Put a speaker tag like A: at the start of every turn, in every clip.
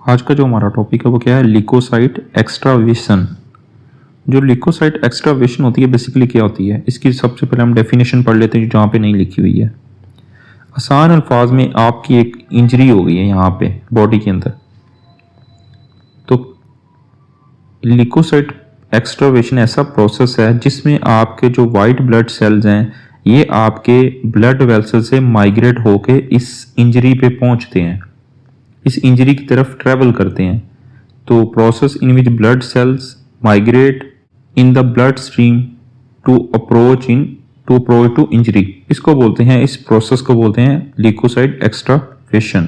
A: आज का जो हमारा टॉपिक है वो क्या है, ल्यूकोसाइट एक्स्ट्रावेशन। जो ल्यूकोसाइट एक्स्ट्रावेशन होती है बेसिकली क्या होती है, इसकी सबसे पहले हम डेफिनेशन पढ़ लेते हैं जहाँ पे नहीं लिखी हुई है। आसान अल्फाज में आपकी एक इंजरी हो गई है यहाँ पे बॉडी के अंदर, तो ल्यूकोसाइट एक्स्ट्रावेशन ऐसा प्रोसेस है जिसमें आपके जो वाइट ब्लड सेल्स हैं ये आपके ब्लड वेसल से माइग्रेट होके इस इंजरी पे पहुंचते हैं, इस इंजरी की तरफ ट्रेवल करते हैं। तो process in which blood cells migrate in the blood stream to approach to injury, इसको बोलते हैं, इस प्रोसेस को बोलते हैं ल्यूकोसाइट एक्स्ट्रावेशन।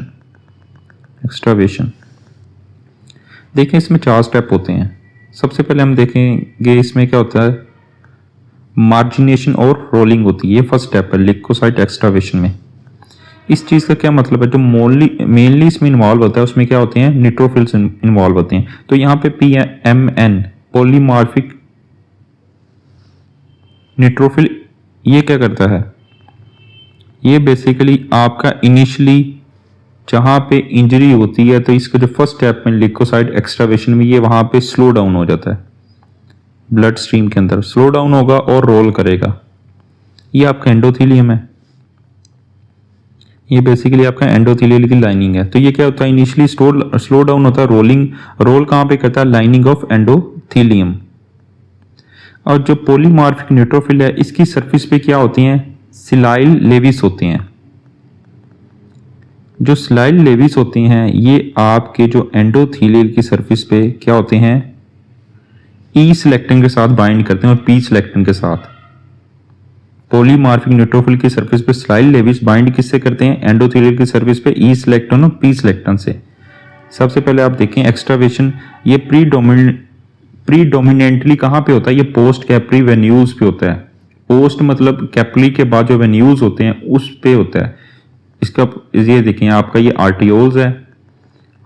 A: देखें इसमें 4 स्टेप होते हैं। सबसे पहले हम देखेंगे इसमें क्या होता है, मार्जिनेशन और रोलिंग होती है। ये फर्स्ट स्टेप है ल्यूकोसाइट एक्स्ट्रावेशन में। इस चीज़ का क्या मतलब है, जो मेनली इसमें इन्वॉल्व होता है उसमें क्या होते हैं, न्यूट्रोफिल्स इन्वॉल्व होते हैं। तो यहाँ पे PMN पॉलीमॉर्फिक न्यूट्रोफिल ये क्या करता है, ये बेसिकली आपका इनिशियली जहाँ पे इंजरी होती है तो इसका जो फर्स्ट स्टेप में ल्यूकोसाइट एक्स्ट्रावेशन में ये वहाँ पे स्लो डाउन हो जाता है, ब्लड स्ट्रीम के अंदर स्लो डाउन होगा और रोल करेगा। ये आपका एंडोथीलियम है, ये बेसिकली आपका एंडोथेलियल की लाइनिंग है। तो ये क्या होता है, इनिशियली स्लो डाउन होता है, रोल कहाँ पे करता है, लाइनिंग ऑफ एंडोथेलियम। और जो पॉलीमॉर्फिक न्यूट्रोफिल है इसकी सरफेस पे क्या होती हैं, सिलाइल लेविस होते हैं। जो सिलाइल लेविस होती हैं ये आपके जो एंडोथेलियल की सरफेस पे क्या होते हैं, ई सिलेक्टिन के साथ बाइंड करते हैं और पी सिलेक्टिन के साथ। पॉलीमॉर्फिक न्यूट्रोफिल की सरफेस पे स्लाइल लेविस बाइंड किससे करते हैं, एंडोथेलियल की सरफेस पे ई सिलेक्टन और पी सिलेक्टन से। सबसे पहले आप देखें एक्स्ट्रावेशन, ये प्रीडोमिनेंटली कहाँ पे होता है, ये पोस्ट कैपरी वेन्यूल्स पे होता है। पोस्ट मतलब कैपरी के बाद जो वेन्यूल्स होते हैं उस पे होता है। इसका ये देखें आपका ये आर्टियोल्स है,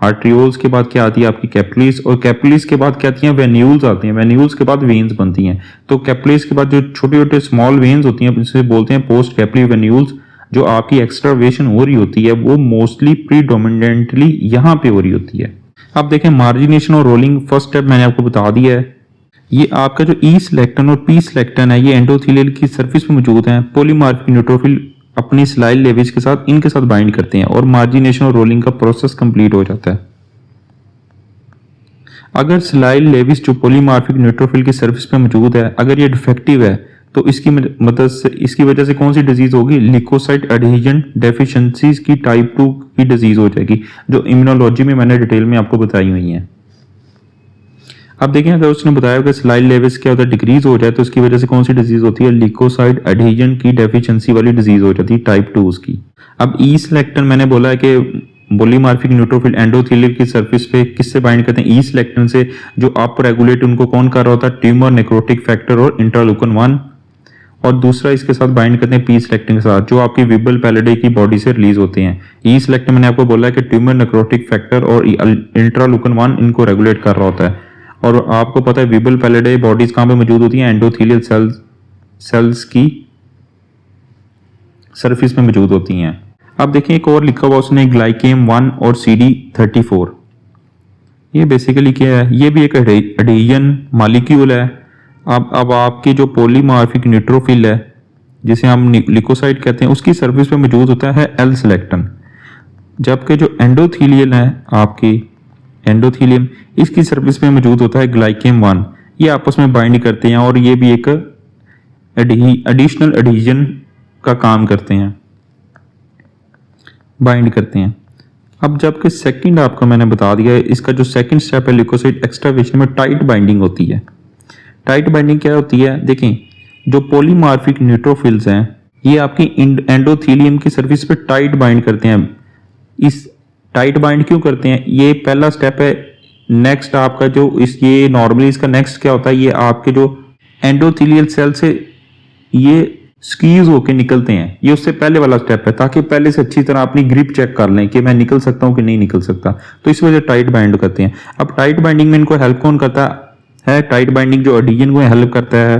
A: आर्ट्रियोल्स के बाद क्या आती है आपकी कैपिलरीज, और कैपिलरीज के बाद क्या आती हैं, वेन्यूल्स आती हैं, वेन्यूल्स के बाद वेन्स बनती हैं। तो कैपिलरीज के बाद जो छोटे छोटे स्मॉल वेन्स होती हैं जिसे बोलते हैं पोस्ट कैपिलरी वेन्यूल्स। जो आपकी एक्स्ट्रावेशन हो रही होती है वो मोस्टली प्रीडोमिनेंटली यहाँ पे हो रही होती है। अब देखें मार्जिनेशन और रोलिंग, फर्स्ट स्टेप मैंने आपको बता दिया है। ये आपका जो ई सिलेक्टन और पी सिलेक्टन है ये एंडोथेलियल की सर्फेस पे मौजूद है। पॉलीमॉर्फिक न्यूट्रोफिल अपनी स्लाइल लेविस के साथ इनके साथ बाइंड करते हैं और मार्जिनेशन और रोलिंग का प्रोसेस कंप्लीट हो जाता है। अगर स्लाइल लेविस जो पॉलीमॉर्फिक न्यूट्रोफिल की सरफेस पे मौजूद है अगर ये डिफेक्टिव है तो इसकी मदद से इसकी वजह से कौन सी डिजीज होगी, ल्यूकोसाइट एडहेजन डेफिशिएंसीज की टाइप 2 की डिजीज हो जाएगी, जो इम्यूनोलॉजी में मैंने डिटेल में आपको बताई हुई है। अब देखें अगर उसने बताया कि स्लाइल लेविस क्या होता है डिक्रीज हो जाए तो उसकी वजह से कौन सी डिजीज होती है, ल्यूकोसाइट एडहेजन की डेफिशिएंसी वाली डिजीज हो जाती है टाइप 2 की। अब ई सिलेक्टन मैंने बोला है कि पॉलीमॉर्फिक न्यूट्रोफिल एंडोथेलियल की सरफेस पे किससे बाइंड करते हैं, ई सिलेक्टन से। जो अप रेगुलेट उनको कौन कर रहा होता है, ट्यूमर नेक्रोटिक फैक्टर और इंटरलूकन 1। और दूसरा इसके साथ बाइंड करते हैं पी सिलेक्टिन के साथ, जो आपकी विबल पैलिडे की बॉडी से रिलीज होते हैं। ई सिलेक्टिन मैंने आपको बोला है कि ट्यूमर नेक्रोटिक फैक्टर और इंटरलूकन 1 इनको रेगुलेट कर रहा होता है। और आपको पता है विबल पैलिडे बॉडीज कहाँ पे मौजूद होती हैं, एंडोथेलियल सेल्स की सरफेस में मौजूद होती हैं। अब देखें एक और लिखा हुआ उसने ग्लाइकेम 1 और CD34। ये बेसिकली क्या है, ये भी एक एडहेजन मॉलिक्यूल है। अब आपकी जो पॉलीमॉर्फिक न्यूट्रोफिल है जिसे हम ल्यूकोसाइट कहते हैं उसकी सरफेस पे मौजूद होता है एल सिलेक्टन, जबकि जो एंडोथेलियल है आपकी एंडोथेलियम इसकी सरफेस पे मौजूद होता है ग्लाइकेम 1। ये आपस में बाइंड करते हैं और ये भी एक एडिशनल एडहेजन का काम करते हैं, बाइंड करते हैं। अब जबकि सेकंड आपको मैंने बता दिया है, इसका जो सेकंड स्टेप है ल्यूकोसाइट एक्स्ट्रावेशन में टाइट बाइंडिंग होती है। टाइट बाइंडिंग क्या होती है, देखें जो पॉलीमॉर्फिक न्यूट्रोफिल्स हैं ये आपकी एंडोथेलियम की सरफेस पे टाइट बाइंड करते हैं। इस टाइट बाइंड क्यों करते हैं, ये पहला स्टेप है। नेक्स्ट आपका जो ये नॉर्मली इसका नेक्स्ट क्या होता है, ये आपके जो एंडोथेलियल सेल से ये स्क्वीज होके निकलते हैं, ये उससे पहले वाला स्टेप है, ताकि पहले से अच्छी तरह अपनी ग्रिप चेक कर लें कि मैं निकल सकता हूं कि नहीं निकल सकता। तो इस वजह टाइट बाइंड करते हैं। अब टाइट बाइंडिंग में इनको हेल्प कौन करता है, टाइट बाइंडिंग जो एडहेजन को हेल्प करता है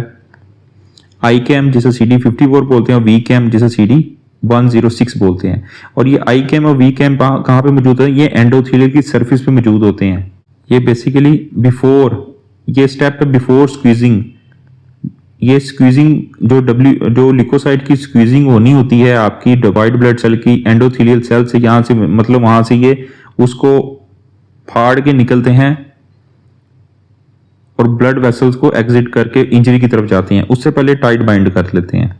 A: ICAM जिसे CD54 बोलते हैं और VCAM जिसे CD 106 बोलते हैं। और ये आई कैम और वी कैम कहाँ पे मौजूद है? ये एंडोथेलियल की सरफेस पे मौजूद होते हैं। ये बेसिकली बिफोर, ये स्टेप है बिफोर स्क्वीजिंग। ये स्क्वीजिंग जो लिकोसाइट की स्क्वीजिंग होनी होती है आपकी वाइट ब्लड सेल की एंडोथेलियल सेल से, यहाँ से मतलब वहां से ये उसको फाड़ के निकलते हैं और ब्लड वेसल्स को एग्जिट करके इंजरी की तरफ जाते हैं, उससे पहले टाइट बाइंड कर लेते हैं।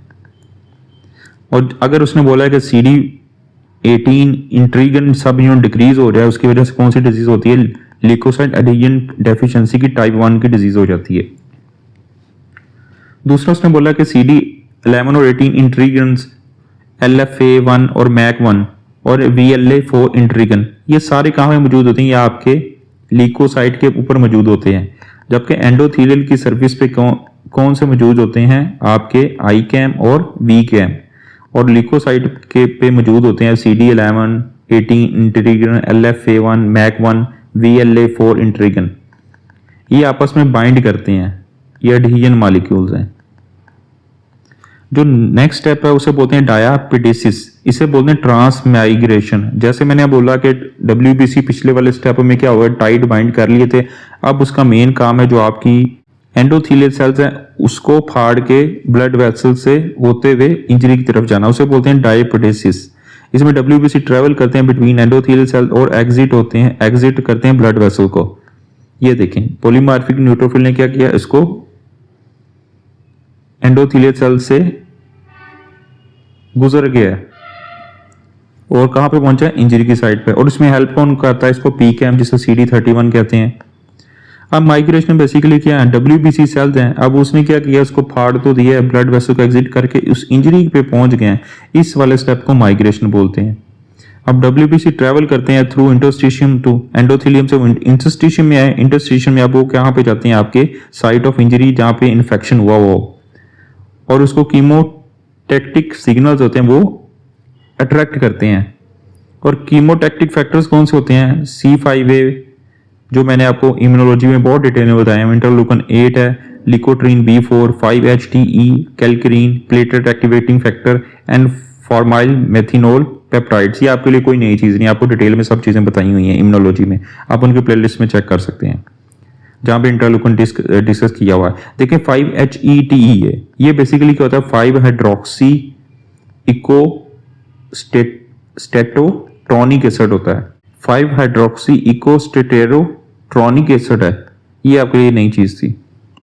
A: और अगर उसने बोला है कि CD18 इंट्रीगन सब यूनिट डिक्रीज हो रहा है, उसकी वजह से कौन सी डिजीज होती है? लिकोसाइट एडिशन डेफिशिएंसी की टाइप 1 की डिजीज हो जाती है। दूसरा उसने बोला कि CD11 और 18 इंट्रीगन्स, LFA1 और MAC1 और VLA4 इंट्रीगन, ये सारे कहाँ में मौजूद होते हैं? ये आपके लिकोसाइट के ऊपर मौजूद होते हैं। जबकि एंडोथेलियल की सर्फेस पे कौन से मौजूद होते हैं? आपके आई कैम और वी कैम। और लिकोसाइट के पे मौजूद होते हैं CD11, 18 इंट्रीगन, LFA1, MAC1, VLA4 इंट्रीगन। ये आपस में बाइंड करते हैं, ये एडहीजन मॉलिक्यूल्स हैं। जो नेक्स्ट स्टेप है उसे बोलते हैं डायापिडेसिस, इसे बोलते हैं ट्रांसमाइग्रेशन। जैसे मैंने बोला कि WBC पिछले वाले स्टेप में क्या हुआ, टाइट बाइंड कर लिए थे। अब उसका मेन काम है जो आपकी एंडोथेलियल सेल्स हैं उसको फाड़ के ब्लड वेसल से होते हुए इंजरी की तरफ जाना, उसे बोलते हैं डायापिडेसिस। इसमें WBC ट्रेवल करते हैं बिटवीन एंडोथेलियल सेल और एग्जिट करते हैं ब्लड वेसल को। ये देखें पॉलीमॉर्फिक न्यूट्रोफिल ने क्या किया, इसको एंडोथेलियल सेल से गुजर गया है और कहां पे पहुंचा है? इंजरी की साइड पे। और इसमें हेल्प कौन करता है? इसको PCAM, जिसे CD31 कहते हैं। अब माइग्रेशन बेसिकली क्या है? WBC सेल्स हैं, अब उसने क्या किया, उसको फाड़ तो दिया है, ब्लड वेसल को एग्जिट करके उस इंजरी पे पहुंच गए हैं। इस वाले स्टेप को माइग्रेशन बोलते हैं। अब WBC ट्रेवल करते हैं थ्रू इंटरस्टिशियम टू एंडोथेलियम से इंटरस्टिशियम में आए, इंटरस्टिशियम में अब वो कहां पे जाते हैं? आपके साइट ऑफ इंजरी जहां पे इन्फेक्शन हुआ हो, और उसको कीमोटैक्टिक सिग्नल्स होते हैं वो अट्रैक्ट करते हैं। और कीमोटैक्टिक फैक्टर्स कौन से होते हैं? C5a, जो मैंने आपको इम्यूनोलॉजी में बहुत डिटेल में बताया, इंटरलूकन 8 है, leukotriene B4, 5-HTE, kallikrein, platelet activating factor and formyl methionyl peptides. ये आपके लिए कोई नई चीज़ नहीं, आपको डिटेल में सब चीज़ें बताई हुई हैं इम्यूनोलॉजी में, आप उनके प्लेलिस्ट में चेक कर सकते हैं जहां पे इंटरलूकन डिस्कस किया हुआ है। देखिए 5-HETE है, ये बेसिकली क्या होता है? 5 हाइड्रोक्सी इको स्टेटोट्रॉनिक एसिड होता है। 5 हाइड्रोक्सी इको स्टेटेरोट्रॉनिक एसिड है, ये आपके लिए नई चीज थी।